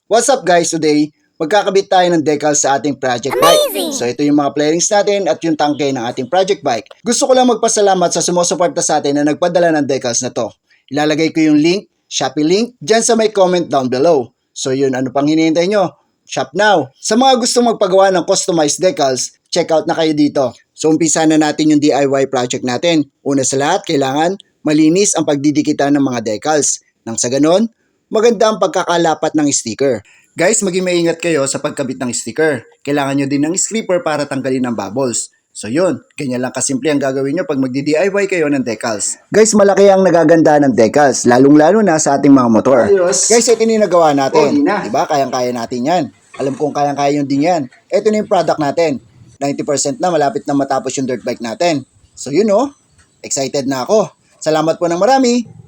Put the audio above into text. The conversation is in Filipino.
What's up guys, today magkakabit tayo ng decals sa ating project bike. So ito yung mga flarings natin at yung tangke ng ating project bike. Gusto ko lang magpasalamat sa sumusuporta sa atin na nagpadala ng decals na to. Ilalagay ko yung link, Shopee link, dyan sa may comment down below. So yun, ano pang hinihintay nyo? Shop now! Sa mga gustong magpagawa ng customized decals, check out na kayo dito. So umpisa na natin yung DIY project natin. Una sa lahat, kailangan malinis ang pagdidikitan ng mga decals. Nang sa ganon, maganda ang pagkakalapat ng sticker. Guys, maging maingat kayo sa pagkabit ng sticker. Kailangan nyo din ng scraper para tanggalin ang bubbles. So yun, ganyan lang kasimple ang gagawin nyo pag magdi-DIY kayo ng decals. Guys, malaki ang nagaganda ng decals, lalong-lalo na sa ating mga motor. Ayos. Guys, ito yung nagawa natin. Diba? Kayang-kaya natin yan. Alam kong kayang-kaya yun din yan. Ito na yung product natin. 90% na, malapit na matapos yung dirt bike natin. So yun excited na ako. Salamat po ng marami.